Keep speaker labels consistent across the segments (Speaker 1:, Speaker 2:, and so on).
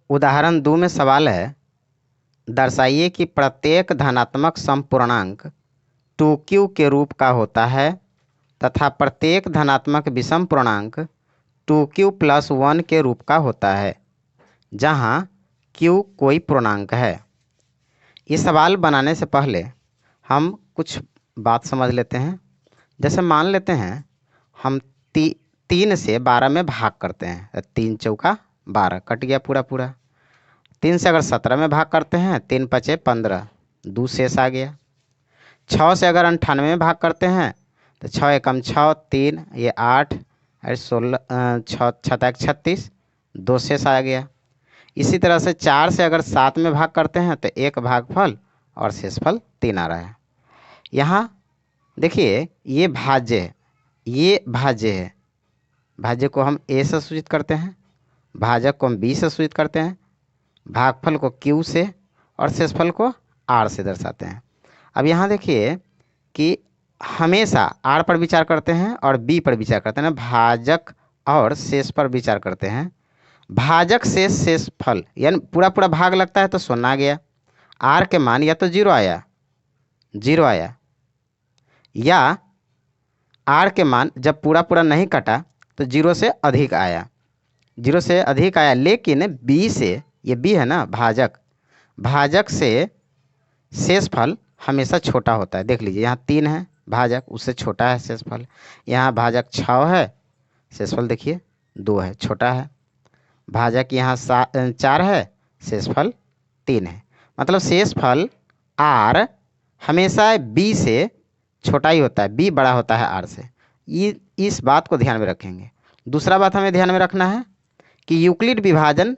Speaker 1: उदाहरण 2 में सवाल है, दर्शाइए कि प्रत्येक धनात्मक समपूर्णांक 2q के रूप का होता है तथा प्रत्येक धनात्मक विषम पूर्णांक 2q प्लस 1 के रूप का होता है, जहां q कोई पूर्णांक है। ये सवाल बनाने से पहले हम कुछ बात समझ लेते हैं। जैसे मान लेते हैं हम 3 से 12 में भाग करते हैं, 3 चौका 12 कट गया पूरा पूरा। 3 से अगर 17 में भाग करते हैं, 3 पचे 15, 2 शेष आ गया। 6 से अगर 98 में भाग करते हैं तो 6 एकम 6, 3 ये 8 और 16, 6 छः 36, 2 शेष आ गया। इसी तरह से 4 से अगर 7 में भाग करते हैं तो 1 भागफल और शेषफल 3 आ रहा है। यहाँ देखिए ये भाज्य है, ये भाज्य है। भाज्य को हम a से सूचित करते हैं, भाजक को हम b से सूचित करते हैं, भागफल को q से और शेषफल को r से दर्शाते हैं। अब यहाँ देखिए कि हमेशा r पर विचार करते हैं और b पर विचार करते हैं, भाजक और शेष पर विचार करते हैं। भाजक शेष शेषफल यानी पूरा पूरा भाग लगता है तो 0 आ गया। r के मान या तो 0 आया, 0 आया, या r के मान जब पूरा पूरा नहीं कटा तो 0 से अधिक आया, 0 से अधिक आया। लेकिन b से, ये b है ना भाजक, भाजक से शेषफल हमेशा छोटा होता है। देख लीजिए यहाँ 3 है भाजक, उससे छोटा है शेषफल। यहाँ भाजक 6 है, शेषफल देखिए 2 है, छोटा है। भाजक यहाँ 4 है, शेषफल 3 है। मतलब शेषफल r हमेशा b से छोटा ही होता है, b बड़ा होता है r से। ये इस बात को ध्यान में रखेंगे। दूसरा बात हमें ध्यान में रखना है कि यूक्लिड विभाजन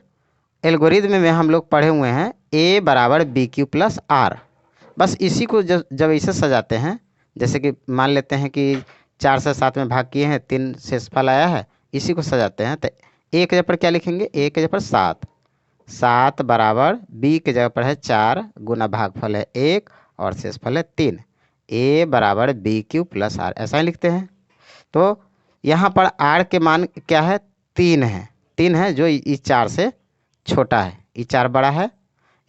Speaker 1: एल्गोरिदम में हम लोग पढ़े हुए हैं a बराबर बी क्यू प्लस आर। बस इसी को जब इसे सजाते हैं, जैसे कि मान लेते हैं कि 4 से 7 में भाग किए हैं, 3 शेषफल आया है, इसी को सजाते हैं तो a के जगह पर क्या लिखेंगे, a के जगह पर 7, 7 बराबर b के जगह पर है 4 गुना भागफल है 1 और शेषफल है 3, a बराबर बी क्यू प्लस आर, ऐसा ही लिखते हैं। तो यहाँ पर r के मान क्या है, 3 है, 3 है जो इस 4 से छोटा है, ये 4 बड़ा है।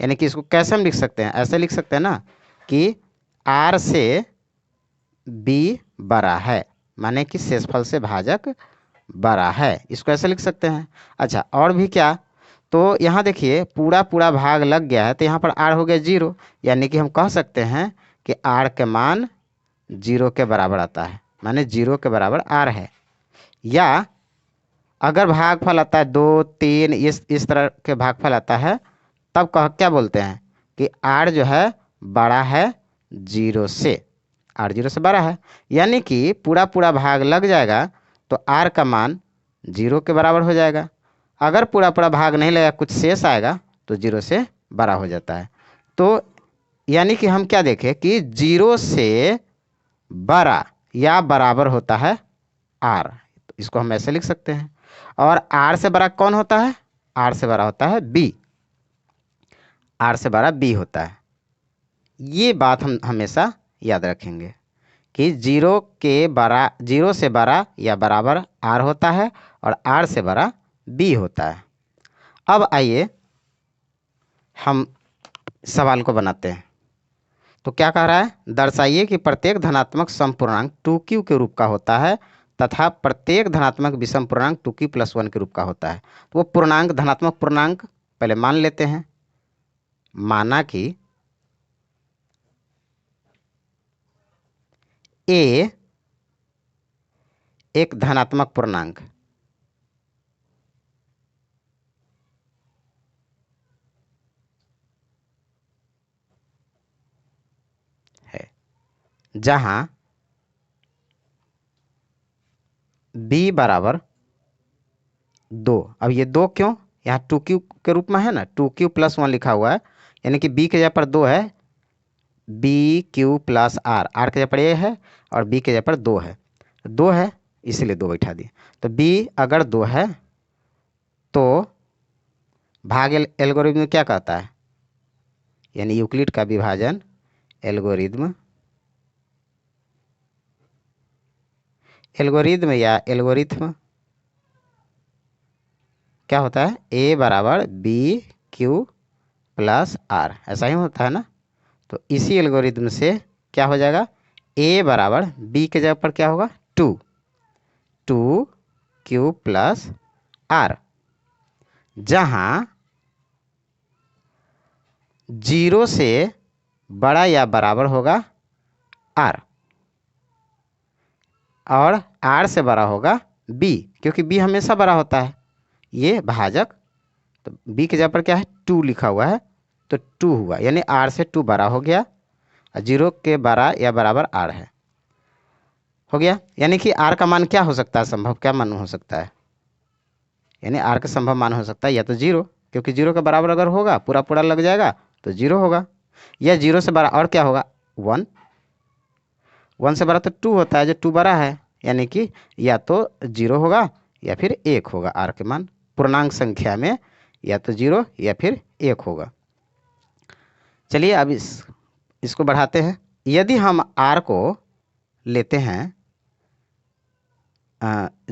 Speaker 1: यानी कि इसको कैसे हम लिख सकते हैं, ऐसे लिख सकते हैं ना कि r से b बड़ा है, माने कि शेषफल से भाजक बड़ा है, इसको ऐसे लिख सकते हैं। अच्छा और भी क्या, तो यहाँ देखिए पूरा पूरा भाग लग गया है तो यहाँ पर r हो गया 0, यानी कि हम कह सकते हैं कि r के मान 0 के बराबर आता है, माने 0 के बराबर r है। या अगर भागफल आता है 2, 3 इस तरह के भागफल आता है, तब क्या बोलते हैं कि r जो है बड़ा है 0 से, r 0 से बड़ा है, यानी कि पूरा पूरा भाग लग जाएगा तो r का मान 0 के बराबर हो जाएगा। अगर पूरा पूरा भाग नहीं लगेगा, कुछ शेष आएगा तो 0 से बड़ा हो जाता है। तो यानी कि हम क्या देखें कि 0 से बड़ा या बराबर होता है r, तो इसको हम ऐसे लिख सकते हैं। और r से बड़ा कौन होता है, r से बड़ा होता है b, r से बड़ा b होता है। ये बात हम हमेशा याद रखेंगे कि 0 से बड़ा या बराबर r होता है और r से बड़ा b होता है। अब आइए हम सवाल को बनाते हैं। तो क्या कह रहा है, दर्शाइए कि प्रत्येक धनात्मक समपूर्णांक 2q के रूप का होता है तथा प्रत्येक धनात्मक विषम पूर्णांक 2q प्लस 1 के रूप का होता है। तो वो पूर्णांक, धनात्मक पूर्णांक पहले मान लेते हैं। माना कि a एक धनात्मक पूर्णांक है, जहां b बराबर 2। अब ये 2 क्यों, यहाँ 2q के रूप में है ना, 2q प्लस 1 लिखा हुआ है, यानी कि b के जगह पर 2 है, B Q plus R, R के जगह पर ए है और बी के जगह पर 2 है, 2 है इसीलिए 2 बैठा दिए। तो बी अगर 2 है तो भाग एल्गोरिथम क्या कहता है, यानी यूक्लिड का विभाजन एल्गोरिथम या एल्गोरिथम क्या होता है, ए बराबर बी क्यू प्लस आर, ऐसा ही होता है ना। तो इसी एल्गोरिथम से क्या हो जाएगा, ए बराबर बी के जगह पर क्या होगा, 2 क्यू प्लस आर, जहां 0 से बड़ा या बराबर होगा आर और आर से बड़ा होगा बी, क्योंकि बी हमेशा बड़ा होता है। ये भाजक, तो बी के जगह पर क्या है, 2 लिखा हुआ है, तो 2 हुआ, यानी आर से 2 बड़ा हो गया, 0 के बड़ा या बराबर आर है, हो गया। यानी कि आर का मान क्या हो सकता है, संभव क्या मान हो सकता है, यानी आर का संभव मान हो सकता है या तो 0, क्योंकि 0 के बराबर अगर होगा पूरा पूरा लग जाएगा तो 0 होगा, या 0 से बड़ा और क्या होगा 1, 1 से बड़ा तो 2 होता है, जो 2 बड़ा है, यानी कि या तो 0 होगा या फिर 1 होगा। आर के मान पूर्णांक संख्या में या तो 0 या फिर 1 होगा। चलिए अब इसको बढ़ाते हैं। यदि हम आर को लेते हैं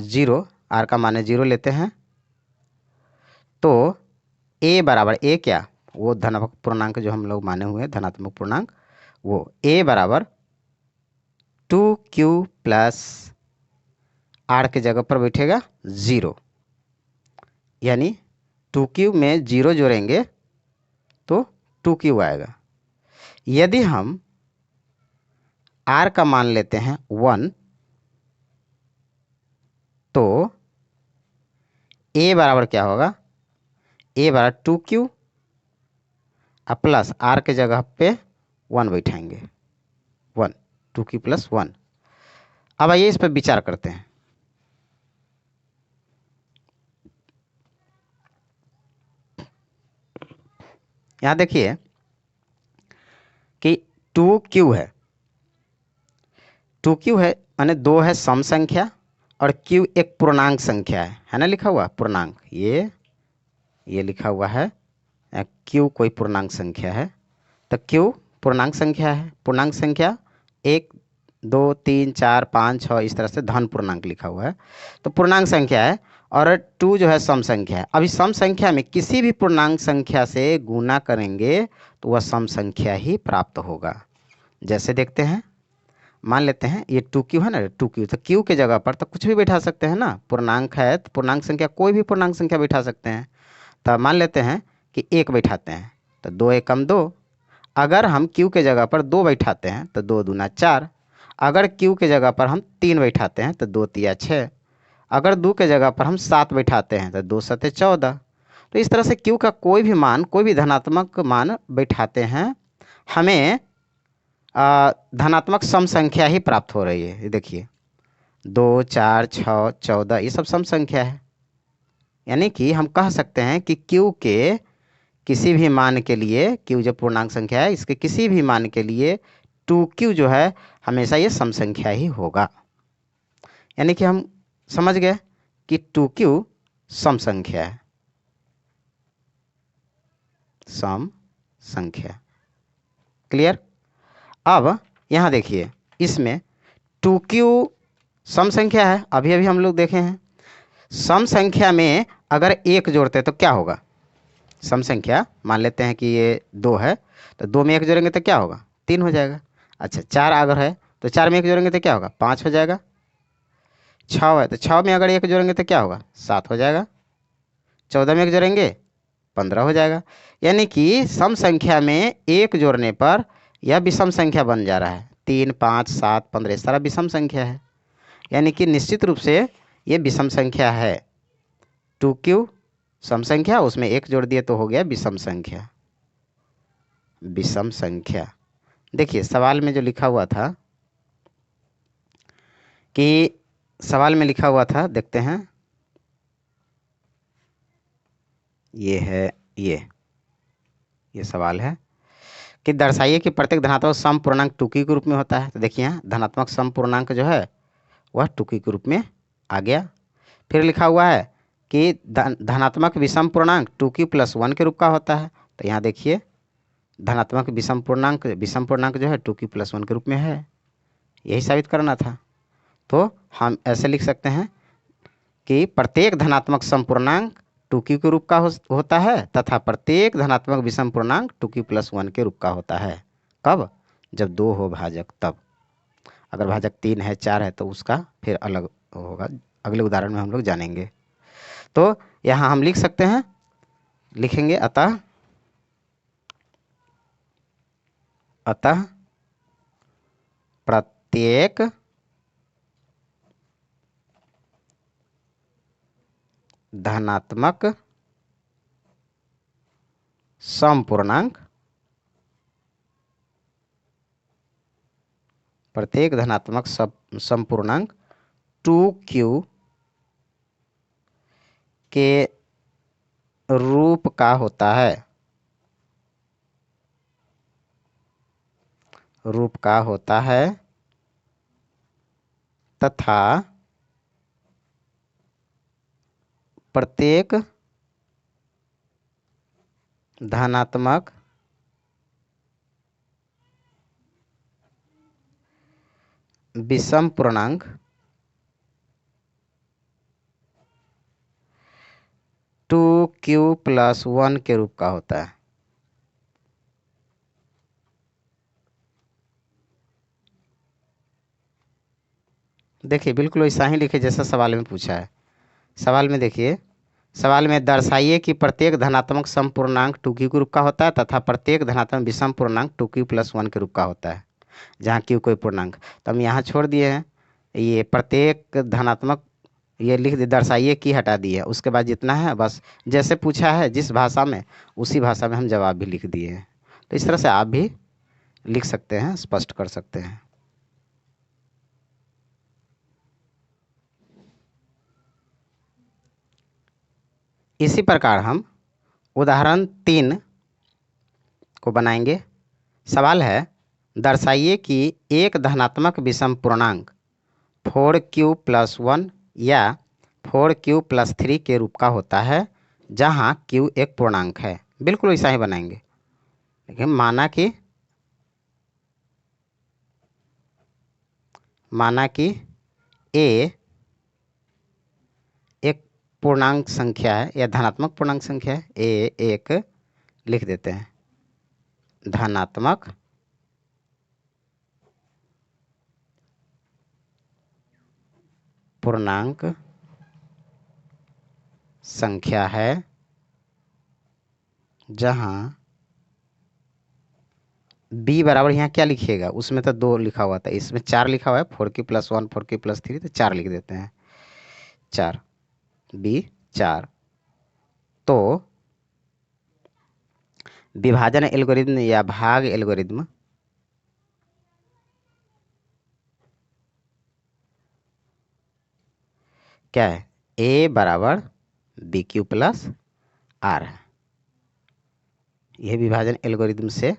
Speaker 1: 0, आर का मान 0 लेते हैं, तो ए बराबर, ए क्या, वो धनात्मक पूर्णांक जो हम लोग माने हुए हैं धनात्मक पूर्णांक, वो ए बराबर 2q प्लस आर के जगह पर बैठेगा 0, यानी 2q में 0 जोड़ेंगे तो 2q आएगा। यदि हम आर का मान लेते हैं 1, तो ए बराबर क्या होगा, ए बराबर 2q प्लस आर के जगह पे 1 बैठाएंगे, 1, 2q प्लस 1। अब आइए इस पर विचार करते हैं। यहां देखिए कि 2q है, 2q है माने 2 है सम संख्या और q एक पूर्णांक संख्या है ना, लिखा हुआ पूर्णांक, ये लिखा हुआ है q कोई पूर्णांक संख्या है, तो q पूर्णांक संख्या है, पूर्णांक संख्या 1 2 3 4 5 6 इस तरह से धन पूर्णांक लिखा हुआ है, तो पूर्णांक संख्या है, और 2 जो है सम संख्या है। अभी सम संख्या में किसी भी पूर्णांक संख्या से गुना करेंगे तो वह सम संख्या ही प्राप्त होगा। जैसे देखते हैं, मान लेते हैं ये 2q है ना, 2q, तो q के जगह पर तो कुछ भी बैठा सकते हैं ना, पूर्णांक है तो पूर्णांक संख्या कोई भी पूर्णांक संख्या बैठा सकते हैं। तो मान लेते हैं कि 1 बैठाते हैं, तो 2 एकम 2, अगर हम q के जगह पर 2 बैठाते हैं तो 2 दूना 4, अगर q के जगह पर हम 3 बैठाते हैं तो 2 तिया 6, अगर 2 के जगह पर हम 7 बैठाते हैं तो 2 सते 14। तो इस तरह से q का कोई भी मान, कोई भी धनात्मक मान बैठाते हैं, हमें धनात्मक सम संख्या ही प्राप्त हो रही है। ये देखिए 2 4 6 14 ये सब सम संख्या है, यानी कि हम कह सकते हैं कि q के किसी भी मान के लिए, q जो पूर्णांक संख्या है इसके किसी भी मान के लिए 2q जो है हमेशा ये सम संख्या ही होगा। यानी कि हम समझ गए कि 2q सम संख्या है, सम संख्या, क्लियर। अब यहाँ देखिए इसमें 2q सम संख्या है, अभी अभी हम लोग देखे हैं। सम संख्या में अगर 1 जोड़ते तो क्या होगा, सम संख्या मान लेते हैं कि ये 2 है, तो 2 में 1 जोड़ेंगे तो क्या होगा, 3 हो जाएगा। अच्छा 4 अगर है तो 4 में 1 जोड़ेंगे तो क्या होगा, 5 हो जाएगा। 6 है तो 6 में अगर 1 जोड़ेंगे तो क्या होगा, 7 हो जाएगा। 14 में 1 जोड़ेंगे 15 हो जाएगा। यानी कि सम संख्या में 1 जोड़ने पर यह विषम संख्या बन जा रहा है, 3 5 7 15 सारा विषम संख्या है, यानी कि निश्चित रूप से ये विषम संख्या है। 2q सम संख्या, उसमें 1 जोड़ दिए तो हो गया विषम संख्या, विषम संख्या। देखिए सवाल में जो लिखा हुआ था, कि सवाल में लिखा हुआ था, देखते हैं, ये है, ये सवाल है कि दर्शाइए कि प्रत्येक धनात्मक सम पूर्णांक 2q के रूप में होता है। तो देखिए यहाँ धनात्मक सम पूर्णांक जो है वह 2q के रूप में आ गया। फिर लिखा हुआ है कि धनात्मक विषम पूर्णांक 2q प्लस 1 के रूप का होता है। तो यहाँ देखिए धनात्मक विषम पूर्णांक जो है 2q प्लस 1 के रूप में है, यही साबित करना था। तो हम ऐसे लिख सकते हैं कि प्रत्येक धनात्मक सम पूर्णांक 2q के रूप का होता है तथा प्रत्येक धनात्मक विषम पूर्णांक 2q + 1 के रूप का होता है। कब? जब 2 हो भाजक तब। अगर भाजक 3 है 4 है तो उसका फिर अलग होगा, अगले उदाहरण में हम लोग जानेंगे। तो यहाँ हम लिख सकते हैं, लिखेंगे अतः प्रत्येक धनात्मक समपूर्णांक, प्रत्येक धनात्मक समपूर्णांक 2q के रूप का होता है, तथा प्रत्येक धनात्मक विषम पूर्णांक 2q + 1 के रूप का होता है। देखिए बिल्कुल वैसा ही लिखे जैसा सवाल में पूछा है। सवाल में देखिए, सवाल में दर्शाइए कि प्रत्येक धनात्मक समपूर्णांक 2q के रूप का होता है तथा प्रत्येक धनात्मक विषम पूर्णांक 2q + 1 के रूप का होता है, जहाँ q कोई पूर्णांक। तो हम यहाँ छोड़ दिए हैं, ये प्रत्येक धनात्मक ये लिख दिए, दर्शाइए की हटा दिए, उसके बाद जितना है बस जैसे पूछा है जिस भाषा में उसी भाषा में हम जवाब भी लिख दिए हैं। तो इस तरह से आप भी लिख सकते हैं, स्पष्ट कर सकते हैं। इसी प्रकार हम उदाहरण 3 को बनाएंगे। सवाल है, दर्शाइए कि एक धनात्मक विषम पूर्णांक 4q + 1 या 4q + 3 के रूप का होता है, जहाँ q एक पूर्णांक है। बिल्कुल वैसा ही बनाएंगे। देखिए माना कि a एक पूर्णांक संख्या है या धनात्मक पूर्णांक संख्या है, a एक लिख देते हैं धनात्मक पूर्णांक संख्या है, जहाँ b बराबर यहाँ क्या लिखिएगा, उसमें तो 2 लिखा हुआ था, इसमें 4 लिखा हुआ है, 4q + 1 4q + 3, तो 4 लिख देते हैं, 4 b 4। तो विभाजन एल्गोरिथम या भाग एल्गोरिथम क्या है, a बराबर bq + r है। यह विभाजन एल्गोरिथम से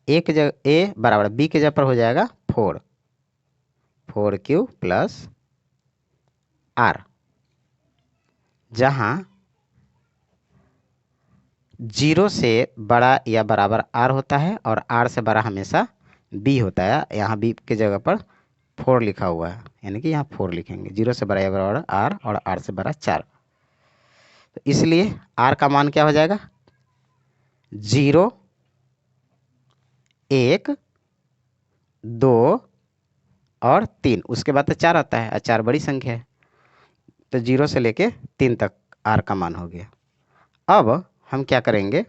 Speaker 1: a के जगह a बराबर b के जगह पर हो जाएगा 4q + r, जहाँ 0 से बड़ा या बराबर r होता है और r से बड़ा हमेशा b होता है। यहाँ b के जगह पर 4 लिखा हुआ है, यानी कि यहाँ 4 लिखेंगे। 0 से बड़ा या बराबर r और r से बड़ा 4, तो इसलिए r का मान क्या हो जाएगा, 0 1 2 और 3, उसके बाद तो 4 आता है और 4 बड़ी संख्या है, तो 0 से लेके 3 तक r का मान हो गया। अब हम क्या करेंगे,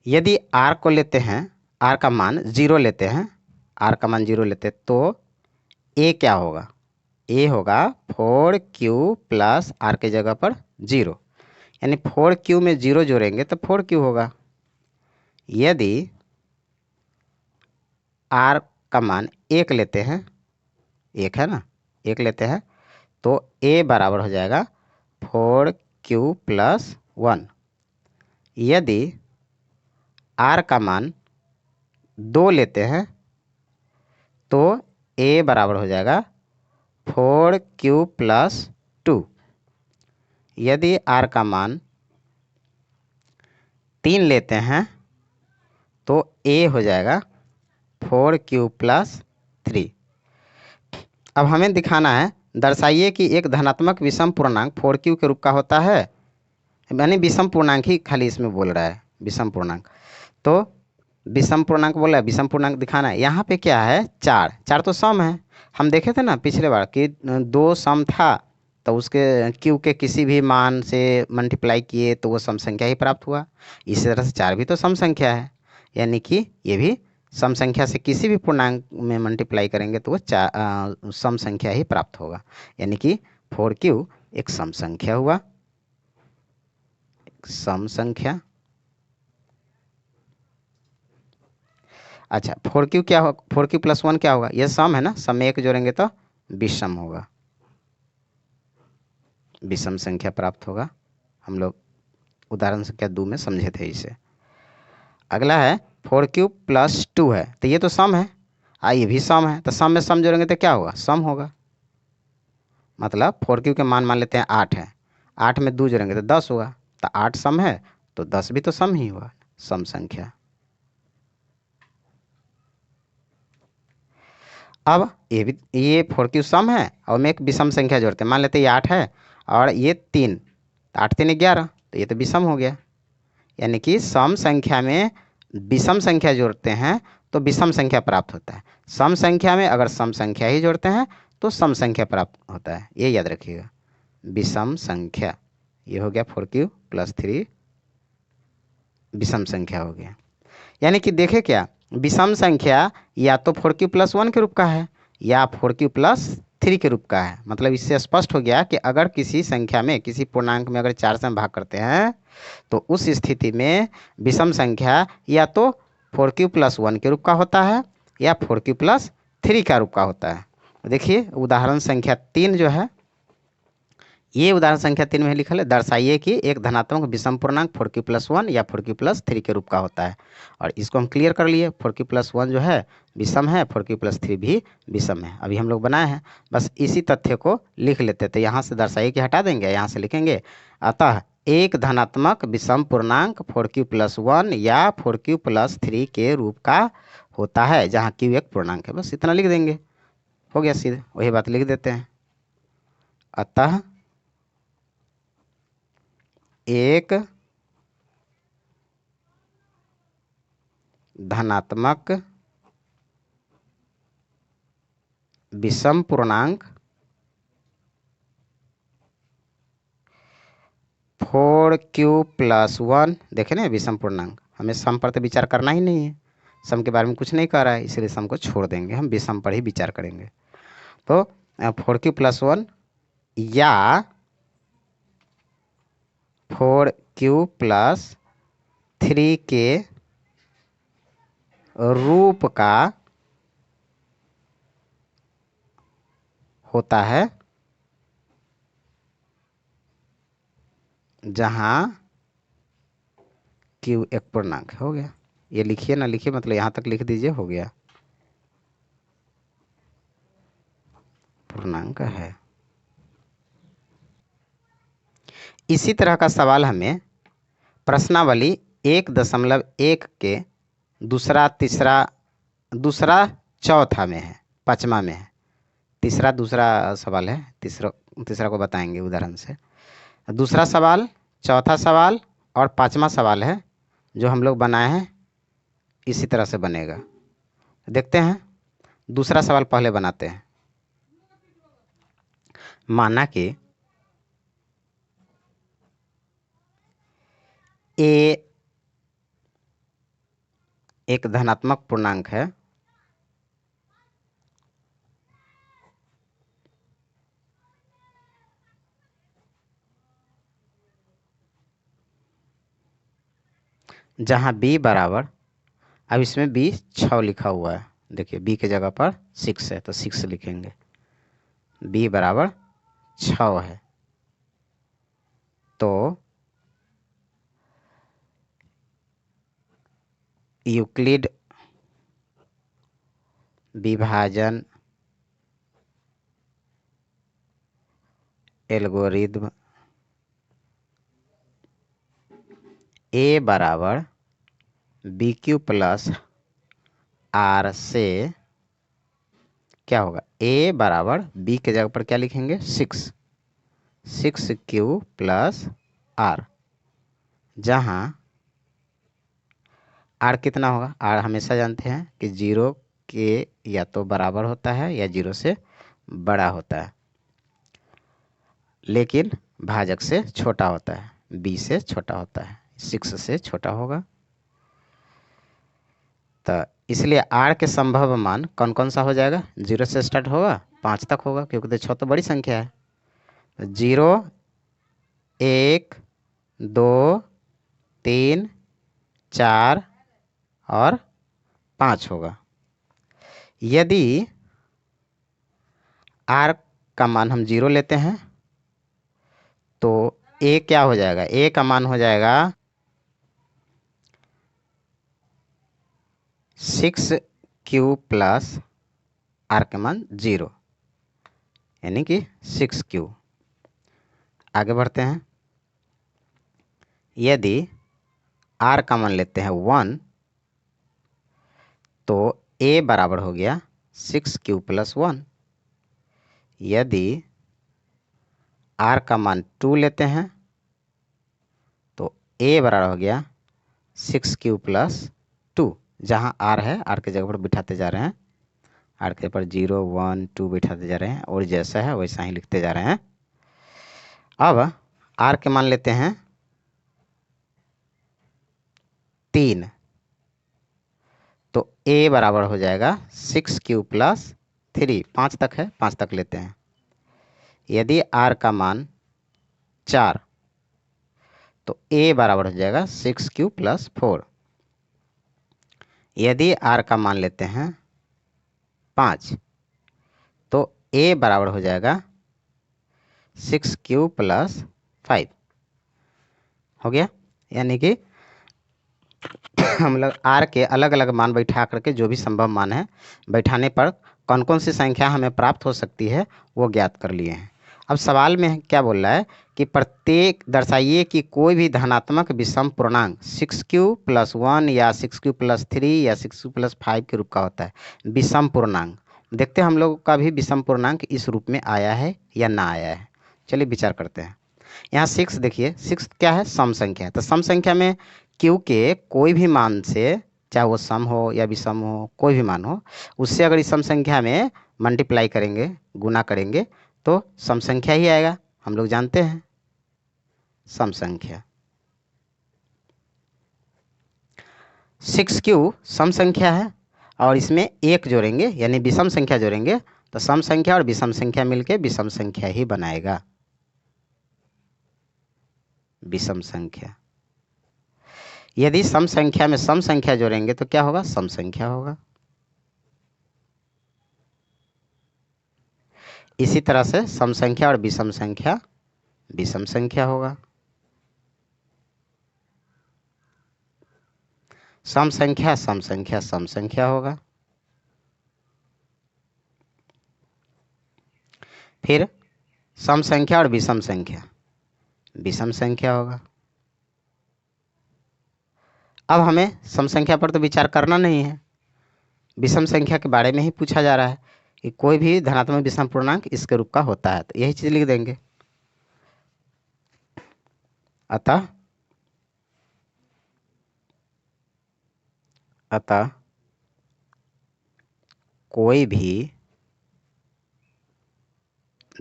Speaker 1: यदि r को लेते हैं, r का मान 0 लेते हैं, r का मान 0 लेते हैं, तो a क्या होगा, a होगा 4q + r के जगह पर 0, यानी 4q में 0 जोड़ेंगे तो 4q होगा। यदि r का मान 1 लेते हैं, 1 है ना, 1 लेते हैं, तो a बराबर हो जाएगा 4q + 1। यदि r का मान 2 लेते हैं, तो a बराबर हो जाएगा 4q + 2। यदि r का मान 3 लेते हैं, तो a हो जाएगा 4q + 3। अब हमें दिखाना है, दर्शाइए कि एक धनात्मक विषम पूर्णांक 4q के रूप का होता है। यानी विषम पूर्णांक ही खाली इसमें बोल रहा है, विषम पूर्णांक। तो विषम पूर्णांक बोला है, विषम पूर्णांक दिखाना है। यहाँ पे क्या है, चार, चार तो सम है। हम देखे थे ना पिछले बार कि दो सम था, तो उसके क्यू के किसी भी मान से मल्टीप्लाई किए तो वो सम संख्या ही प्राप्त हुआ। इसी तरह से चार भी तो सम संख्या है, यानी कि ये भी सम संख्या से किसी भी पूर्णांक में मल्टीप्लाई करेंगे तो वो सम संख्या ही प्राप्त होगा। यानी कि 4q एक सम संख्या हुआ, सम संख्या। अच्छा, 4q क्या हो, 4q प्लस 1 क्या होगा, ये सम है ना, सम में एक जोड़ेंगे तो विषम होगा, विषम संख्या प्राप्त होगा। हम लोग उदाहरण संख्या 2 में समझे थे इसे। अगला है 4q प्लस 2 है, तो ये तो सम है, ये भी सम है, तो सम में सम जोड़ेंगे तो क्या होगा, सम होगा। मतलब 4q के मान लेते हैं 8 है, 8 में 2 जोड़ेंगे तो 10 होगा, तो 8 सम है तो 10 भी तो सम ही हुआ, सम संख्या। अब ये 4q सम है और मैं एक विषम संख्या जोड़ते हैं, मान लेते हैं ये 8 है और ये 3, तो 8 3 11, तो ये तो विषम हो गया। यानी कि सम संख्या में विषम संख्या जोड़ते हैं तो विषम संख्या प्राप्त होता है, सम संख्या में अगर सम संख्या ही जोड़ते हैं तो सम संख्या प्राप्त होता है, ये याद रखिएगा, विषम संख्या। ये हो गया 4q प्लस 3 विषम संख्या हो गया। यानी कि देखे क्या, विषम संख्या या तो 4q प्लस 1 के रूप का है या 4q प्लस 3 के रूप का है। मतलब इससे स्पष्ट हो गया कि अगर किसी संख्या में, किसी पूर्णांक में अगर 4 से हम भाग करते हैं तो उस स्थिति में विषम संख्या या तो 4q प्लस 1 के रूप का होता है या 4q प्लस 3 का रूप का होता है। देखिए उदाहरण संख्या 3 जो है, ये उदाहरण संख्या 3 में लिखा है, दर्शाइए कि एक धनात्मक विषम पूर्णांक 4q प्लस 1 या 4q प्लस 3 के रूप का होता है। और इसको हम क्लियर कर लिए, 4q प्लस 1 जो है विषम है, 4q प्लस 3 भी विषम है, अभी हम लोग बनाए हैं। बस इसी तथ्य को लिख लेते थे, यहाँ से दर्शाइए कि हटा देंगे, यहाँ से लिखेंगे अतः एक धनात्मक विषम पूर्णांक 4q प्लस 1 या 4q प्लस 3 के रूप का होता है, जहाँ q एक पूर्णांक है। बस इतना लिख देंगे, हो गया, सीधे वही बात लिख देते हैं। अतः एक धनात्मक विषम पूर्णांक 4q प्लस 1, देखे ना विषम पूर्णांक, हमें सम पर तो विचार करना ही नहीं है, सम के बारे में कुछ नहीं कर रहा है, इसलिए सम को छोड़ देंगे, हम विषम पर ही विचार करेंगे। तो 4q प्लस 1 या 4q प्लस 3 के रूप का होता है, जहां q एक पूर्णांक हो गया। ये लिखिए ना लिखिए, मतलब यहाँ तक लिख दीजिए, हो गया, पूर्णांक है। इसी तरह का सवाल हमें प्रश्नावली 1.1 के दूसरा, तीसरा, दूसरा चौथा में है, पाँचवा में है, तीसरा दूसरा सवाल है, तीसरा तीसरा को बताएंगे उदाहरण से। दूसरा सवाल, चौथा सवाल और पाँचवा सवाल है जो हम लोग बनाए हैं, इसी तरह से बनेगा। देखते हैं, दूसरा सवाल पहले बनाते हैं। माना कि ए एक धनात्मक पूर्णांक है जहां b बराबर, अब इसमें b 6 लिखा हुआ है, देखिए b के जगह पर 6 है तो 6 लिखेंगे, b बराबर 6 है। तो यूक्लिड विभाजन एल्गोरिथ्म a बराबर BQ प्लस R से क्या होगा, a बराबर b के जगह पर क्या लिखेंगे 6 प्लस आर, जहां आर कितना होगा, आर हमेशा जानते हैं कि 0 के या तो बराबर होता है या 0 से बड़ा होता है, लेकिन भाजक से छोटा होता है, b से छोटा होता है, 6 से छोटा होगा। तो इसलिए आर के संभव मान कौन कौन सा हो जाएगा, 0 से स्टार्ट होगा 5 तक होगा, क्योंकि तो 6 तो बड़ी संख्या है। 0, 1, 2, 3, 4 और 5 होगा। यदि आर का मान हम 0 लेते हैं तो a क्या हो जाएगा, a का मान हो जाएगा 6q प्लस आर का मान 0, यानी कि 6q। आगे बढ़ते हैं, यदि आर का मान लेते हैं 1 तो a बराबर हो गया 6q प्लस 1। यदि आर का मान 2 लेते हैं तो a बराबर हो गया 6q प्लस 2, जहाँ आर है आर के जगह पर बिठाते जा रहे हैं, आर के पर 0, 1, 2 बिठाते जा रहे हैं और जैसा है वैसा ही लिखते जा रहे हैं। अब आर के मान लेते हैं 3, तो a बराबर हो जाएगा 6q प्लस 3, 5 तक है 5 तक लेते हैं। यदि आर का मान 4 तो a बराबर हो जाएगा 6q प्लस 4। यदि आर का मान लेते हैं 5 तो a बराबर हो जाएगा 6q प्लस 5। हो गया, यानी कि हम लोग आर के अलग अलग मान बैठा करके जो भी संभव मान है बैठाने पर कौन कौन सी संख्या हमें प्राप्त हो सकती है वो ज्ञात कर लिए हैं। अब सवाल में क्या बोल रहा है कि प्रत्येक दर्शाइए कि कोई भी धनात्मक विषम पूर्णांक 6q प्लस 1 या 6q प्लस 3 या 6q प्लस 5 के रूप का होता है। विषम पूर्णांक, देखते हैं हम लोगों का भी विषम पूर्णांक इस रूप में आया है या ना आया है। चलिए विचार करते हैं। यहाँ 6 देखिए, 6 क्या है, सम संख्या है। तो सम संख्या में q के कोई भी मान से, चाहे वो सम हो या विषम हो, कोई भी मान हो, उससे अगर इस सम संख्या में मल्टीप्लाई करेंगे, गुना करेंगे तो सम संख्या ही आएगा। हम लोग जानते हैं सम संख्या। 6q सम संख्या है और इसमें 1 जोड़ेंगे यानी विषम संख्या जोड़ेंगे तो सम संख्या और विषम संख्या मिलके विषम संख्या ही बनाएगा, विषम संख्या। यदि सम संख्या में सम संख्या जोड़ेंगे तो क्या होगा, सम संख्या होगा। इसी तरह से सम संख्या और विषम संख्या विषम संख्या होगा। सम संख्या सम संख्या सम संख्या होगा। फिर सम संख्या और विषम संख्या विषम संख्या होगा। अब हमें सम संख्या पर तो विचार करना नहीं है, विषम संख्या के बारे में ही पूछा जा रहा है कि कोई भी धनात्मक विषम पूर्णांक इसके रूप का होता है, तो यही चीज लिख देंगे। अतः कोई भी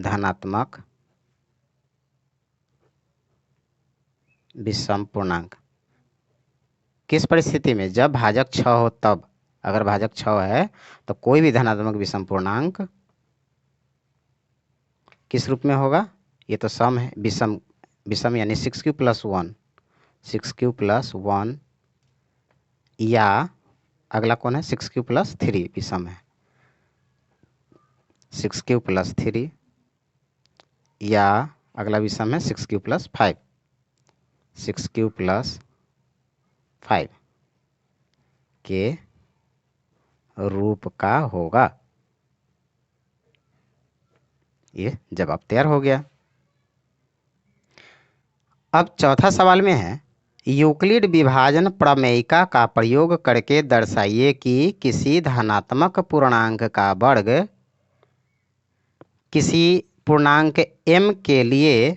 Speaker 1: धनात्मक विषम पूर्णांक किस परिस्थिति में, जब भाजक 6 हो तब। अगर भाजक 6 है तो कोई भी धनात्मक विषम पूर्णांक किस रूप में होगा, ये तो सम है, विषम विषम यानी 6q प्लस 1, 6q प्लस 1 या अगला कौन है 6q प्लस 3 विषम है, 6q प्लस 3 या अगला विषम है 6q प्लस 5, 6q प्लस 5 के रूप का होगा। ये जवाब तैयार हो गया। अब चौथा सवाल में है, यूक्लिड विभाजन प्रमेयिका का प्रयोग करके दर्शाइए कि किसी धनात्मक पूर्णांक का वर्ग किसी पूर्णांक m के लिए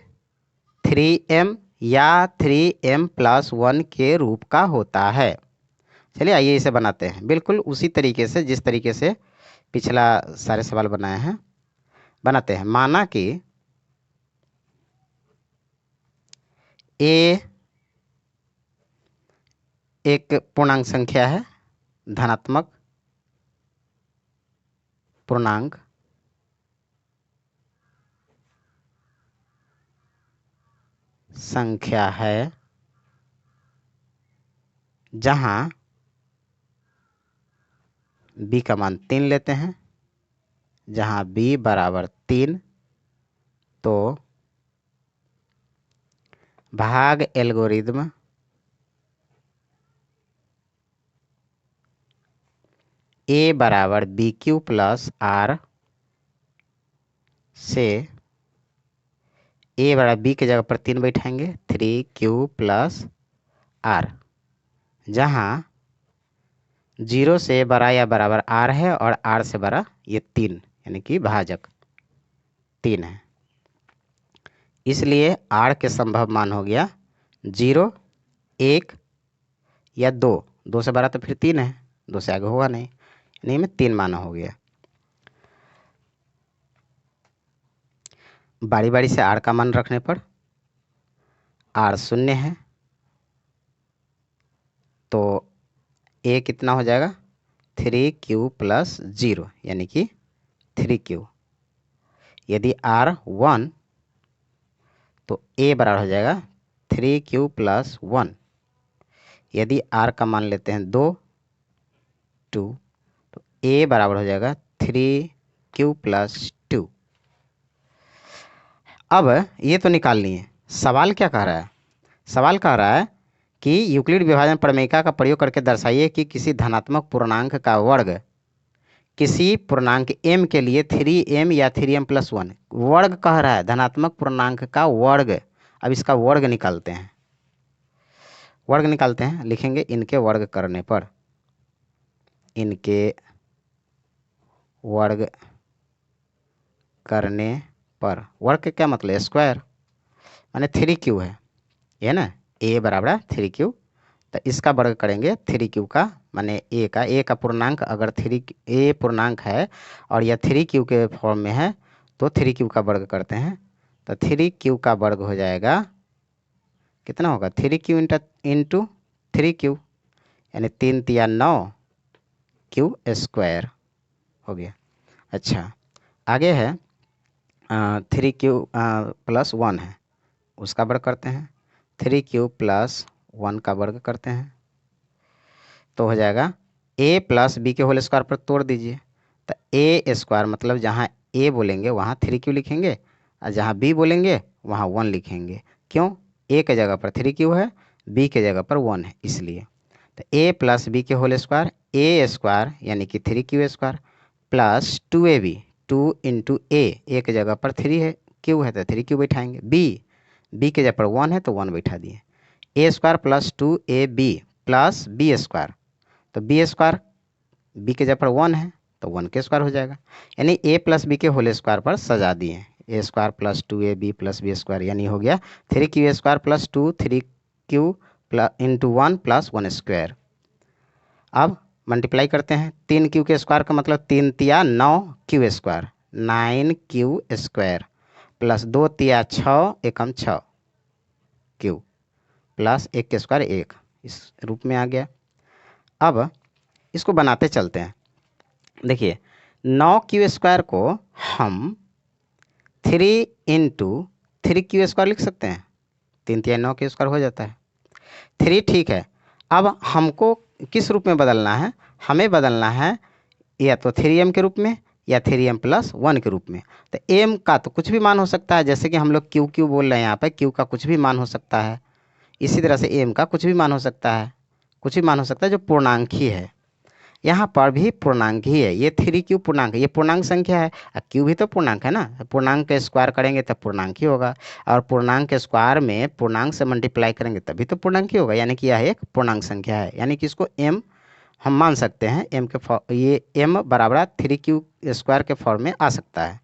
Speaker 1: 3m या 3m+1 के रूप का होता है। चलिए आइए इसे बनाते हैं बिल्कुल उसी तरीके से जिस तरीके से पिछला सारे सवाल बनाए हैं बनाते हैं। माना कि a एक पूर्णांक संख्या है, धनात्मक पूर्णांक संख्या है जहां b का मान 3 लेते हैं। जहां b बराबर 3 तो भाग एल्गोरिदम a बराबर BQ प्लस R से a बराबर b के जगह पर 3 बैठाएंगे 3Q प्लस R, जहां 0 से बड़ा या बराबर R है और R से बड़ा ये 3 यानी कि भाजक 3 है। इसलिए R के संभव मान हो गया 0, 1 या 2। 2 से बड़ा तो फिर 3 है, 2 से आगे होगा नहीं, यानी में 3 माना हो गया। बारी बारी से R का मान रखने पर R 0 है तो A कितना हो जाएगा 3Q प्लस 0 यानी कि 3Q। यदि R 1 तो A बराबर हो जाएगा 3Q प्लस 1। यदि R का मान लेते हैं 2 तो A बराबर हो जाएगा 3Q प्लस 2। अब ये तो निकाल लिए, सवाल क्या कह रहा है? सवाल कह रहा है कि यूक्लिड विभाजन प्रमेयिका का प्रयोग करके दर्शाइए कि किसी धनात्मक पूर्णांक का वर्ग किसी पूर्णांक m के लिए 3m या 3m+1 वर्ग कह रहा है, धनात्मक पूर्णांक का वर्ग। अब इसका वर्ग निकालते हैं, वर्ग निकालते हैं। लिखेंगे इनके वर्ग करने पर, इनके वर्ग करने पर, वर्ग के क्या मतलब स्क्वायर, माने 3Q है ये ना, a बराबर 3Q तो इसका वर्ग करेंगे 3Q का, माने a का पूर्णांक अगर a पूर्णांक है और यह 3Q के फॉर्म में है तो 3Q का वर्ग करते हैं तो 3Q का वर्ग हो जाएगा कितना होगा 3Q इंटू 3Q यानी 3 तिया 9 Q स्क्वायर हो गया। अच्छा आगे है 3Q प्लस 1 है, उसका वर्ग करते हैं 3Q प्लस 1 का वर्ग करते हैं तो हो जाएगा a प्लस बी के होल स्क्वायर पर तोड़ दीजिए तो a स्क्वायर मतलब जहाँ a बोलेंगे वहाँ 3Q लिखेंगे और जहाँ b बोलेंगे वहाँ 1 लिखेंगे। क्यों? a के जगह पर 3Q है, b के जगह पर 1 है, इसलिए तो a प्लस बी के होल स्क्वायर a स्क्वायर यानी कि 3Q square plus 2ab 2 into a के जगह पर 3 है, q है तो 3Q बैठाएंगे, b के जगह पर 1 है तो 1 बैठा दिए, a square plus 2ab plus b square तो b स्क्वायर b के जगह पर 1 है तो 1 के स्क्वायर हो जाएगा, यानी a प्लस बी के होल स्क्वायर पर सजा दिए a square plus 2ab plus b square यानी हो गया 3Q square plus 2 3Q plus into 1 plus 1 square. अब मल्टीप्लाई करते हैं 3Q के स्क्वायर का मतलब 3 तिया 9Q square 9Q square plus 2 तिया 6 एकम 6Q प्लस 1 के स्क्वायर 1, इस रूप में आ गया। अब इसको बनाते चलते हैं। देखिए 9Q स्क्वायर को हम 3 इंटू 3Q स्क्वायर लिख सकते हैं, 3 तिया 9Q स्क्वायर हो जाता है 3, ठीक है। अब हमको किस रूप में बदलना है? हमें बदलना है या तो 3m के रूप में या 3m+1 के रूप में। तो m का तो कुछ भी मान हो सकता है, जैसे कि हम लोग q बोल रहे हैं, यहाँ पर q का कुछ भी मान हो सकता है। इसी तरह से m का कुछ भी मान हो सकता है, कुछ भी मान हो सकता है जो पूर्णांक ही है। यहाँ पर भी पूर्णांक ही है, ये 3Q पूर्णांक है, ये पूर्णांक संख्या है और Q भी तो पूर्णांक है ना, पूर्णांक के स्क्वायर करेंगे तब पूर्णांक ही होगा और पूर्णांक के स्क्वायर में पूर्णांक से मल्टीप्लाई करेंगे तभी तो पूर्णांक ही होगा, यानी कि यह एक पूर्णांक संख्या है। यानी कि इसको m हम मान सकते हैं, m के ये m बराबर 3Q स्क्वायर के फॉर्म में आ सकता है।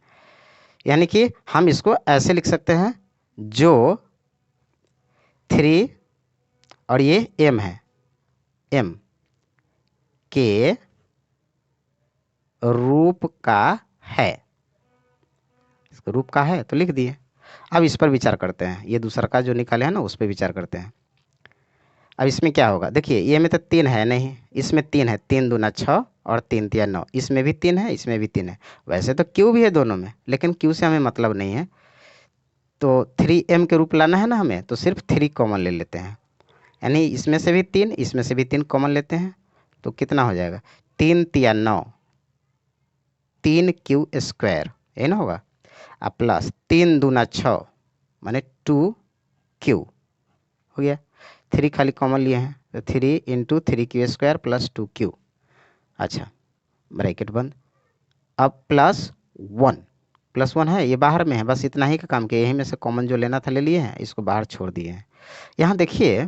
Speaker 1: यानी कि हम इसको ऐसे लिख सकते हैं, जो 3 और ये m है, m के रूप का है, इसका रूप का है तो लिख दिए। अब इस पर विचार करते हैं, ये दूसरा का जो निकाले हैं ना उस पर विचार करते हैं। अब इसमें क्या होगा, देखिए ये में तो 3 है नहीं, इसमें 3 है, 3 दूना 6 और 3 तिया 9, इसमें भी 3 है, इसमें भी 3 है। वैसे तो क्यू भी है दोनों में, लेकिन क्यू से हमें मतलब नहीं है, तो 3m के रूप लाना है ना हमें, तो सिर्फ 3 कॉमन ले लेते हैं, यानी इसमें से भी 3, इसमें से भी 3 कॉमन लेते हैं, तो कितना हो जाएगा, 3 तिया 9, 3q², ये ना होगा, अब प्लस 3 दूना 6 माने 2q हो गया। 3 खाली कॉमन लिए हैं, तो 3 इंटू 3q² प्लस 2q। अच्छा, ब्रैकेट बंद। अब +1 है, ये बाहर में है, बस इतना ही का काम किया, यहीं में से कॉमन जो लेना था ले लिए हैं, इसको बाहर छोड़ दिए हैं। यहाँ देखिए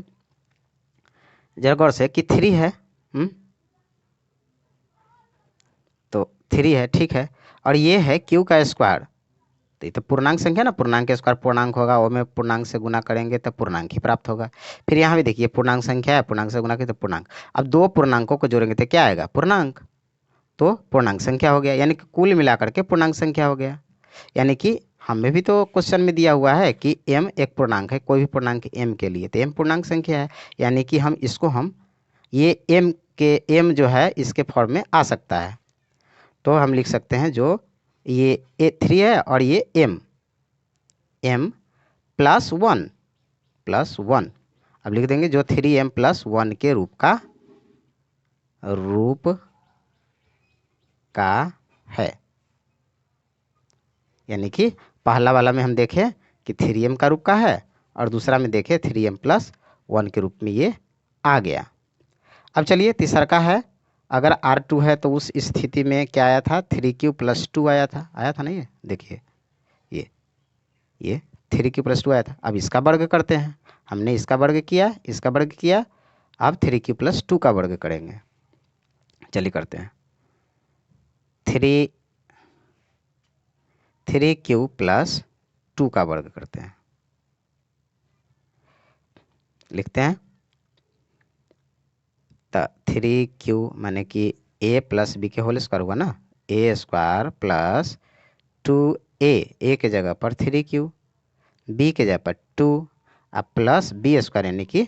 Speaker 1: जरा गौर से कि 3 है, तो 3 है, ठीक है, और ये है q², तो ये तो पूर्णांक संख्या ना, पूर्णांक के स्क्वायर पूर्णांक होगा, वो में पूर्णांक से गुना करेंगे तो पूर्णांक ही प्राप्त होगा। फिर यहाँ भी देखिए पूर्णांक संख्या है, पूर्णांक से गुना करें तो पूर्णांक। अब दो पूर्णांकों को जोड़ेंगे तो क्या आएगा, पूर्णांक, तो पूर्णांक संख्या हो गया, यानी कि कुल मिलाकर के पूर्णांक संख्या हो गया। यानी कि हमें भी तो क्वेश्चन में दिया हुआ है कि m एक पूर्णांक है, कोई भी पूर्णांक m के लिए, तो m पूर्णांक संख्या है, यानी कि हम इसको ये m जो है इसके फॉर्म में आ सकता है, तो हम लिख सकते हैं जो ये 3 है और ये m +1, अब लिख देंगे जो 3m + 1 के रूप का है। यानी कि पहला वाला में हम देखें कि 3m का रूप का है, और दूसरा में देखें 3m + 1 के रूप में ये आ गया। अब चलिए तीसरा का है, अगर R2 है तो उस स्थिति में क्या आया था, 3q + 2 आया था ना, ये देखिए ये 3q + 2 आया था। अब इसका वर्ग करते हैं, हमने इसका वर्ग किया, इसका वर्ग किया, अब 3q + 2 का वर्ग करेंगे। चलिए करते हैं, 3q + 2 का वर्ग करते हैं, लिखते हैं, तो 3q माने कि a + b के होल स्क्वायर हुआ ना, a² + 2a के जगह पर 3q, b के जगह पर 2, अब प्लस b² यानी कि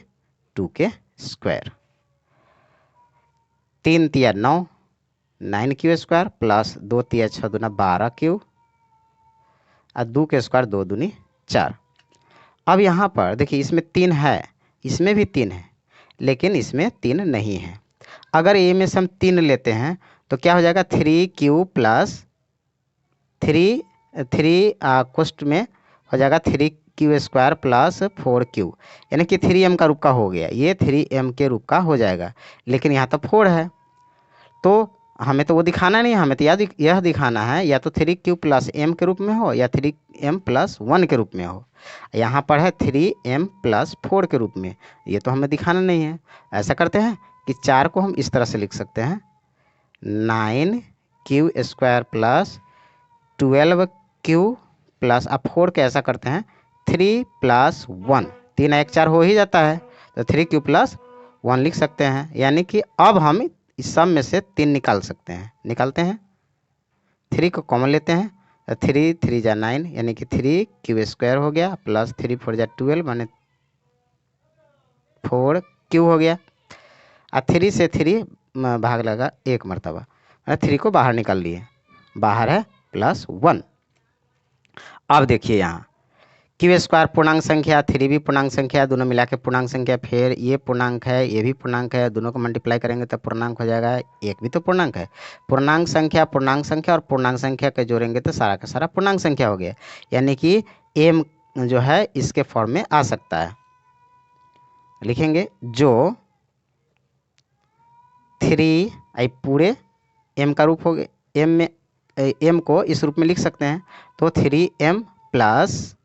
Speaker 1: 2 के स्क्वायर, 3 तिया 9, 9q² प्लस 2 तिया 6 दूना 12q, और 2 के स्क्वायर 2 दूनी 4। अब यहाँ पर देखिए इसमें 3 है, इसमें भी 3 है, लेकिन इसमें 3 नहीं है। अगर ए में से हम 3 लेते हैं तो क्या हो जाएगा, 3q + 3 कोष्ट में हो जाएगा 3q² + 4q, यानी कि 3m का रूप का हो गया, ये 3m के रूप का हो जाएगा, लेकिन यहाँ तो 4 है, तो हमें तो वो दिखाना नहीं है, हमें तो यह दिखाना है या तो 3q + m के रूप में हो या 3m + 1 के रूप में हो। यहाँ पर है 3m + 4 के रूप में, ये तो हमें दिखाना नहीं है। ऐसा करते हैं कि 4 को हम इस तरह से लिख सकते हैं, 9q² + 12q प्लस, अब 4 के ऐसा करते हैं 3 + 1, 3 1 4 हो ही जाता है, तो 3q + 1 लिख सकते हैं। यानी कि अब हम इस सब में से 3 निकाल सकते हैं, निकालते हैं, 3 को कॉमन लेते हैं, 3 3 जा 9, यानी कि 3q² हो गया, प्लस 3 4 जा 12 माने 4q हो गया, और 3 से 3 भाग लगा 1 मरतबा, 3 को बाहर निकाल लिए, बाहर है +1। अब देखिए यहाँ q² पूर्णांक संख्या, 3 भी पूर्णांक संख्या, दोनों मिला के पूर्णांक संख्या, फिर ये पूर्णांक है, ये भी पूर्णांक है, दोनों को मल्टीप्लाई करेंगे तो पूर्णांक हो जाएगा, एक भी तो पूर्णांक है, पूर्णांक संख्या और पूर्णांक संख्या के जोड़ेंगे तो सारा का सारा पूर्णांक संख्या हो गया, यानी कि m जो है इसके फॉर्म में आ सकता है। लिखेंगे जो 3 पूरे m का रूप हो गया, m को इस रूप में लिख सकते हैं, तो 3m +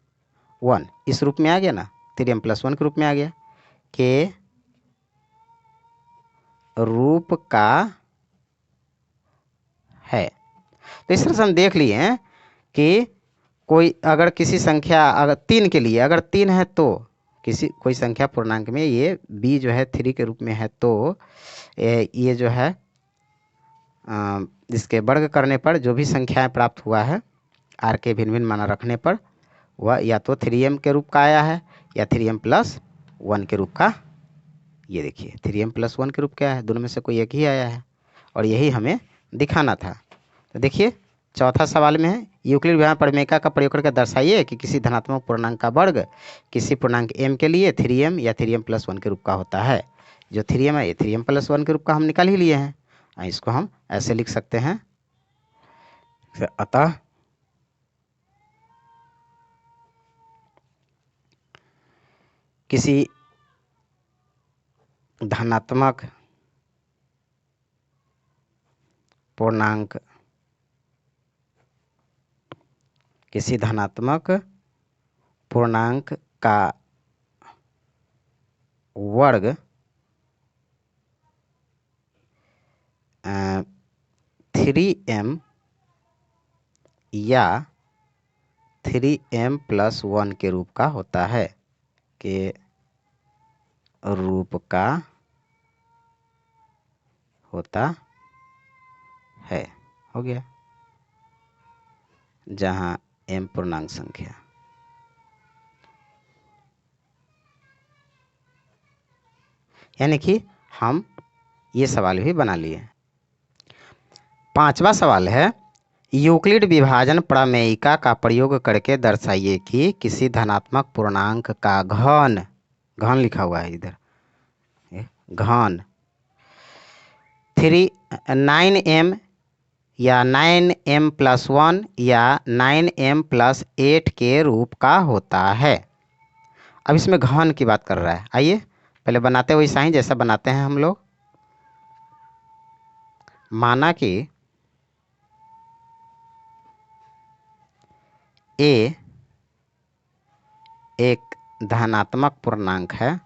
Speaker 1: 1 इस रूप में आ गया ना, 3m + 1 के रूप में आ गया, के रूप का है। तो इस तरह से हम देख लिए हैं कि कोई अगर किसी संख्या अगर 3 के लिए अगर 3 है तो किसी कोई संख्या पूर्णांक में ये b जो है 3 के रूप में है तो ये जो है इसके वर्ग करने पर जो भी संख्याएं प्राप्त हुआ है r के भिन्न भिन्न मान रखने पर वह या तो 3m के रूप का आया है या 3m+1 के रूप का। ये देखिए 3m+1 के रूप का है, दोनों में से कोई एक ही आया है और यही हमें दिखाना था। तो देखिए चौथा सवाल में है यूक्लिड व्यवहार प्रमेय का प्रयोग करके दर्शाइए कि किसी धनात्मक पूर्णांक का वर्ग किसी पूर्णांक m के लिए 3m या 3m+1 के रूप का होता है। जो 3m है ये 3m+1 के रूप का हम निकाल ही लिए हैं। इसको हम ऐसे लिख सकते हैं, अतः किसी धनात्मक पूर्णांक का वर्ग 3m या 3m+1 के रूप का होता है हो गया, जहां m पूर्णांक संख्या। यानी कि हम ये सवाल भी बना लिए। पांचवा सवाल है यूक्लिड विभाजन प्रमेयिका का प्रयोग करके दर्शाइए कि किसी धनात्मक पूर्णांक का घन लिखा हुआ है इधर, घन 9m या 9m+1 या 9m+8 के रूप का होता है। अब इसमें घन की बात कर रहा है। आइए पहले बनाते हुए वैसा ही जैसा बनाते हैं हम लोग। माना कि a एक धनात्मक पूर्णांक है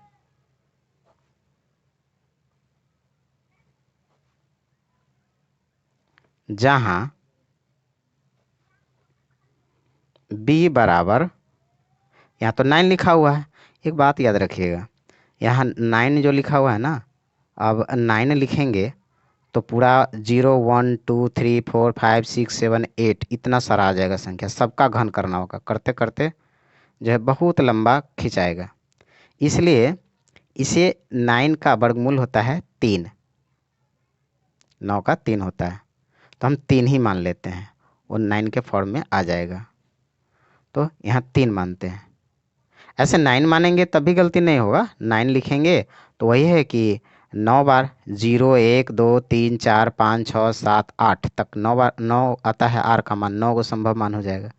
Speaker 1: जहां b बराबर, यहाँ तो 9 लिखा हुआ है। एक बात याद रखिएगा, यहाँ 9 जो लिखा हुआ है ना, अब 9 लिखेंगे तो पूरा 0 1 2 3 4 5 6 7 8 इतना सारा आ जाएगा संख्या, सबका घन करना होगा। करते करते जो है बहुत लंबा खिंचाएगा। इसलिए इसे 9 का वर्गमूल होता है 3, 9 का 3 होता है, तो हम 3 ही मान लेते हैं, वो 9 के फॉर्म में आ जाएगा। तो यहाँ 3 मानते हैं। ऐसे 9 मानेंगे तब भी गलती नहीं होगा। 9 लिखेंगे तो वही है कि 9 बार 0 1 2 3 4 5 6 7 8 तक 9 बार 9 आता है। r का मान 9 को संभव मान हो जाएगा।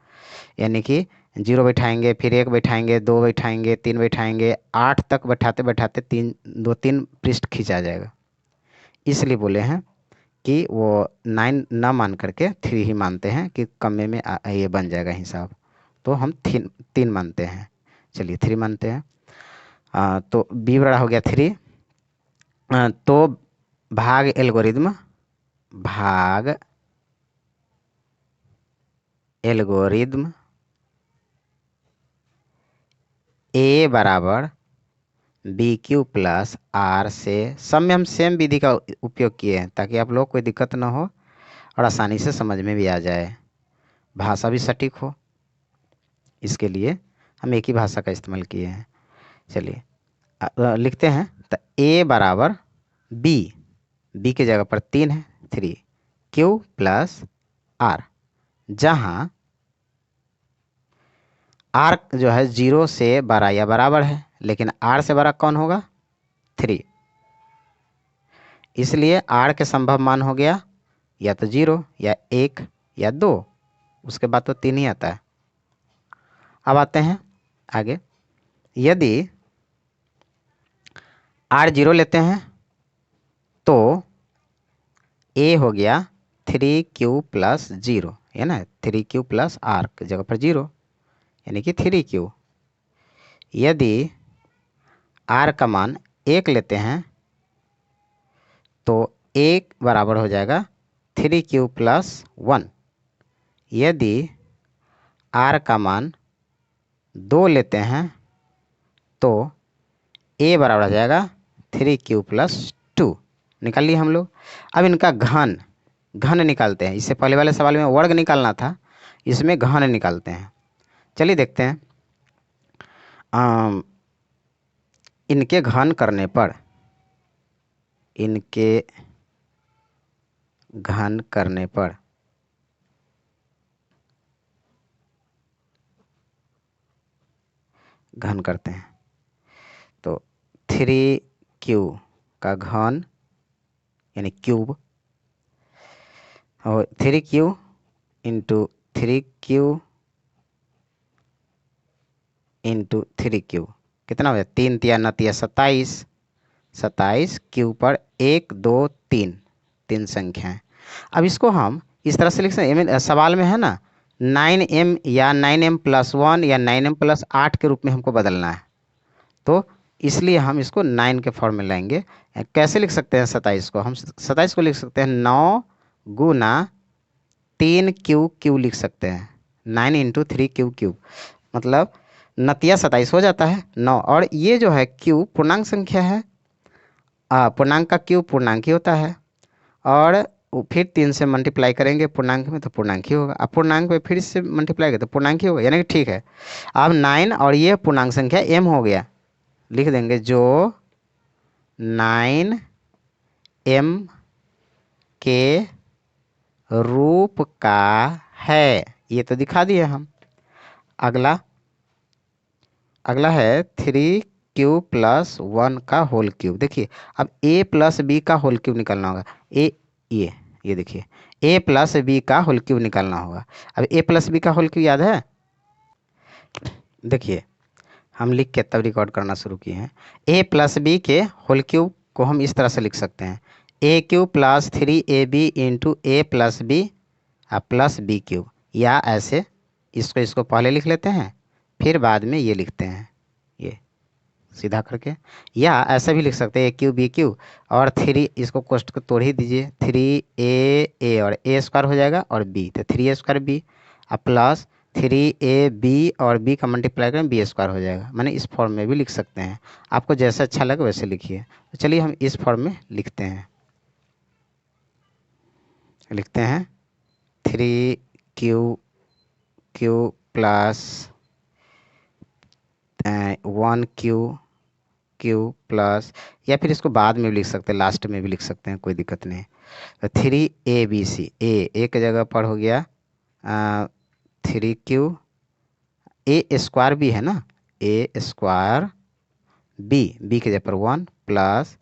Speaker 1: यानी कि 0 बैठाएंगे, फिर 1 बैठाएंगे, 2 बैठाएंगे, 3 बैठाएंगे, 8 तक बैठाते बैठाते 3 पृष्ठ खींचा जाएगा। इसलिए बोले हैं कि वो 9 ना मान करके 3 ही मानते हैं कि कमे में ये बन जाएगा हिसाब। तो हम 3 मानते हैं। चलिए 3 मानते हैं। तो b बड़ा हो गया 3। तो भाग एल्गोरिदम a बराबर BQ प्लस R से सब में हम सेम विधि का उपयोग किए हैं ताकि आप लोग कोई दिक्कत ना हो और आसानी से समझ में भी आ जाए, भाषा भी सटीक हो। इसके लिए हम एक ही भाषा का इस्तेमाल किए हैं। चलिए लिखते हैं। तो a बराबर b की जगह पर 3 है 3 Q प्लस R, जहाँ R जो है 0 से बड़ा या बराबर है, लेकिन R से बड़ा कौन होगा 3। इसलिए R के संभव मान हो गया या तो 0 या 1 या 2, उसके बाद तो 3 ही आता है। अब आते हैं आगे। यदि R 0 लेते हैं तो a हो गया 3Q प्लस 0, है ना, 3Q प्लस R की जगह पर 0 यानी कि 3Q। यदि R का मान 1 लेते हैं तो 1 बराबर हो जाएगा 3Q प्लस 1। यदि r का मान 2 लेते हैं तो a बराबर आ जाएगा 3q + 2। निकाल लिए हम लोग। अब इनका घन निकालते हैं। इससे पहले वाले सवाल में वर्ग निकालना था, इसमें घन निकालते हैं। चलिए देखते हैं। इनके घन करने पर घन करते हैं तो 3q का घन यानी क्यूब और 3q into 3q into 3q कितना हो जाए 3 तिया 9 तिया 27 क्यू पर 1 2 3 संख्या है। अब इसको हम इस तरह से लिख सकते हैं। सवाल में है ना 9m या 9m+1 या 9m+8 के रूप में हमको बदलना है, तो इसलिए हम इसको 9 के फॉर्म में लाएंगे। कैसे लिख सकते हैं 27 को? हम 27 को लिख सकते हैं 9 गुना 3q लिख सकते हैं। 9 इंटू 3q मतलब नतिया 27 हो जाता है 9। और ये जो है q पूर्णांक संख्या है, पूर्णांक का q पूर्णांक ही होता है। और फिर 3 से मल्टीप्लाई करेंगे पूर्णांक में तो पूर्णांक ही होगा। अब पूर्णांक में फिर से मल्टीप्लाई करें तो पूर्णांक ही होगा, यानी कि ठीक है। अब 9 और ये पूर्णांक संख्या m हो गया, लिख देंगे जो 9m के रूप का है। ये तो दिखा दिए हम। अगला है 3q + 1 का होल क्यूब। देखिए अब a + b का होल क्यूब निकालना होगा। ये देखिए a + b का होल क्यूब निकालना होगा। अब a + b का होल क्यूब याद है? देखिए हम लिख के तब रिकॉर्ड करना शुरू किए हैं। a + b के होल क्यूब को हम इस तरह से लिख सकते हैं a³ + 3ab into a + b + b³, या ऐसे इसको पहले लिख लेते हैं फिर बाद में ये लिखते हैं, ये सीधा करके। या ऐसा भी लिख सकते हैं a³ b³ और 3 इसको कोष्ट को तोड़ ही दीजिए। 3a और a² हो जाएगा और b तो 3a² b प्लस 3ab और b का मल्टीप्लाई करें b² हो जाएगा। मैंने इस फॉर्म में भी लिख सकते हैं, आपको जैसा अच्छा लगे वैसे लिखिए। तो चलिए हम इस फॉर्म में लिखते हैं 3q + 1q प्लस, या फिर इसको बाद में भी लिख सकते हैं, लास्ट में भी लिख सकते हैं, कोई दिक्कत नहीं। तो 3abc a की जगह पर हो गया 3q a² भी है ना, a² b की जगह पर 1 प्लस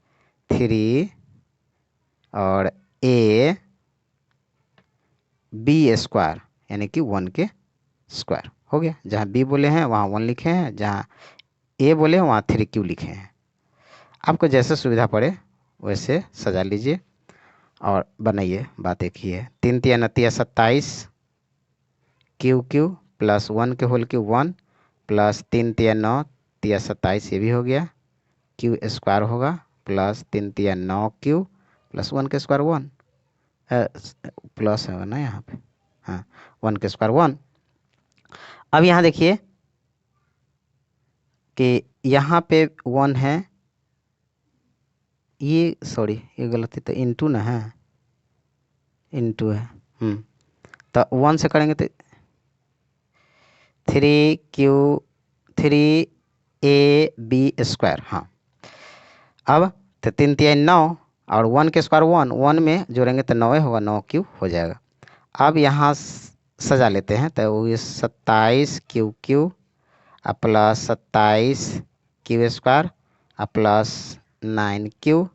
Speaker 1: 3 और a b² यानी कि 1 के स्क्वायर हो गया। जहाँ b बोले हैं वहाँ 1 लिखे हैं, जहाँ a बोले हैं वहाँ 3q लिखे हैं। आपको जैसे सुविधा पड़े वैसे सजा लीजिए और बनाइए। बात एक ही है। 3 तिया 9 तिया 27 q + 1 के होल क्यूब 1 प्लस 3 तिया 9 तिया 27 ये भी हो गया, q² होगा प्लस 3 तिया 9q + 1 के स्क्वायर 1 प्लस है ना यहाँ पे, हाँ 1 के स्क्वायर 1। अब यहाँ देखिए कि यहाँ पे 1 है, ये सॉरी ये गलती, तो इंटू ना है, इंटू है। तो 1 से करेंगे तो 3ab²। हाँ अब तो 3 तिया 9 और 1 के स्क्वायर 1 में जोड़ेंगे तो 9 होगा, 9q हो जाएगा। अब यहाँ सजा लेते हैं तो वो 27q³ plus 27q² plus 9q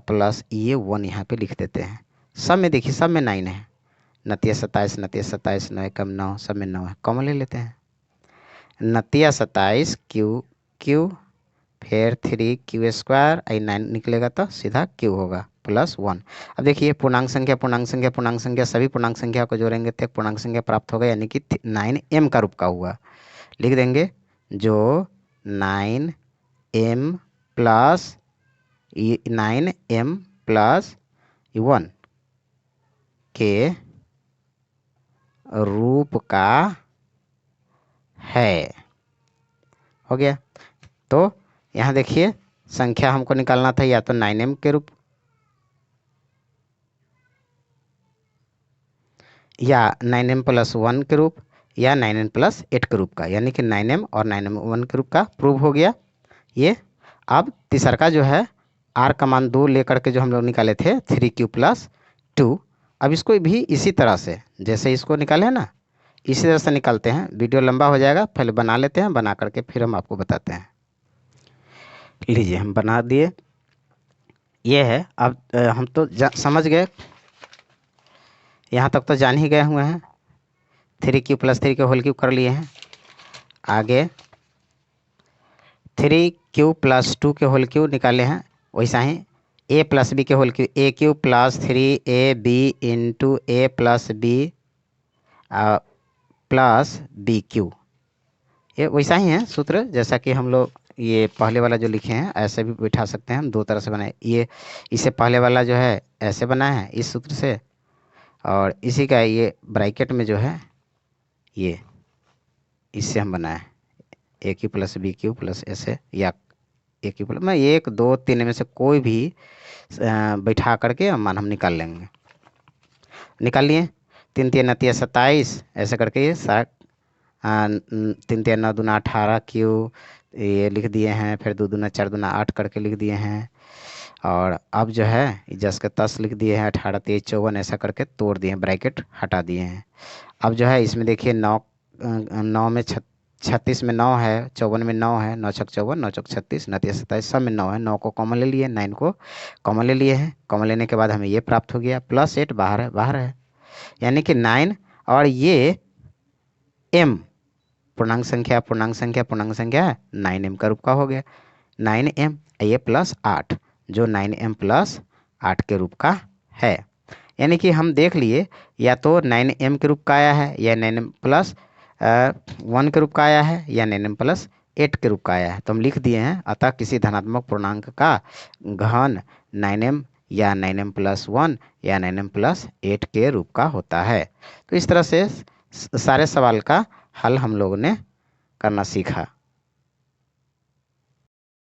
Speaker 1: plus ये 1 यहाँ पे लिख देते हैं। सब में देखिए सब में 9 है, 9 तिया 27 9 तिया 27 9 एकम 9, सब में 9 है, कॉमन ले लेते हैं। 9 तिया 27 q फिर 3q² 9 निकलेगा तो सीधा q होगा प्लस 1। अब देखिए पूर्णांक संख्या सभी पूर्णांक संख्या को जोड़ेंगे तो एक पूर्णांक संख्या प्राप्त होगा, यानी कि 9m का रूप का हुआ। लिख देंगे जो 9m + 1 के रूप का है। हो गया। तो यहाँ देखिए संख्या हमको निकालना था या तो 9m के रूप या 9m + 1 के रूप या 9n + 8 के रूप का, यानी कि 9m और 9m 1 के रूप का प्रूव हो गया ये। अब तीसरा जो है r का मान 2 लेकर के जो हम लोग निकाले थे 3q + 2, अब इसको भी इसी तरह से जैसे इसको निकाले हैं ना, इसी तरह से निकालते हैं। वीडियो लंबा हो जाएगा, पहले बना लेते हैं, बना करके फिर हम आपको बताते हैं। लीजिए हम बना दिए, ये है। अब हम तो समझ गए, यहाँ तक तो जान ही गए हुए हैं। 3q + 3 के होल क्यूब कर लिए हैं। आगे 3q + 2 के होल क्यूब निकाले हैं। वैसा ही a + b के whole cube, aq + 3ab × a + b + bq, ये वैसा ही है सूत्र जैसा कि हम लोग ये पहले वाला जो लिखे हैं ऐसे भी बैठा सकते हैं। हम दो तरह से बनाए, ये इससे पहले वाला जो है ऐसे बनाए हैं इस सूत्र से, और इसी का ये ब्रैकेट में जो है ये इससे हम बनाए aq + bq + ऐसे, या aq + मैं 1 2 3 में से कोई भी बैठा करके मान हम निकाल लेंगे। निकाल लिए। 3 × 3 = 27 ऐसे करके ये 3 × 9 = 18 क्यू ये लिख दिए हैं। फिर 2 × 4 = 8 करके लिख दिए हैं। और अब जो है जस के तस लिख दिए हैं। 18 × 3 = 54 ऐसा करके तोड़ दिए हैं, ब्रैकेट हटा दिए हैं। अब जो है इसमें देखिए 9 में 36 में 9 है, 54 में 9 है, 9 × 6 = 54, 9 × 6 = 36, 9 × 3 = 27, सब में 9 है। 9 को कॉमन ले लिए, 9 को कॉमन ले लिए हैं। कॉमन लेने के बाद हमें ये प्राप्त हो गया, +8 बाहर है, यानी कि 9 और ये m पूर्णांक संख्या 9m का रूप का हो गया। 9m ये +8 जो 9m + 8 के रूप का है, यानी कि हम देख लिए या तो 9m के रूप का आया है, या 9m + 1 के रूप का आया है, या 9m + 8 के रूप का आया है। तो हम लिख दिए हैं, अतः किसी धनात्मक पूर्णांक का घन 9m या 9m + 1 या 9m + 8 के रूप का होता है। तो इस तरह से सारे सवाल का हल हम लोगों ने करना सीखा।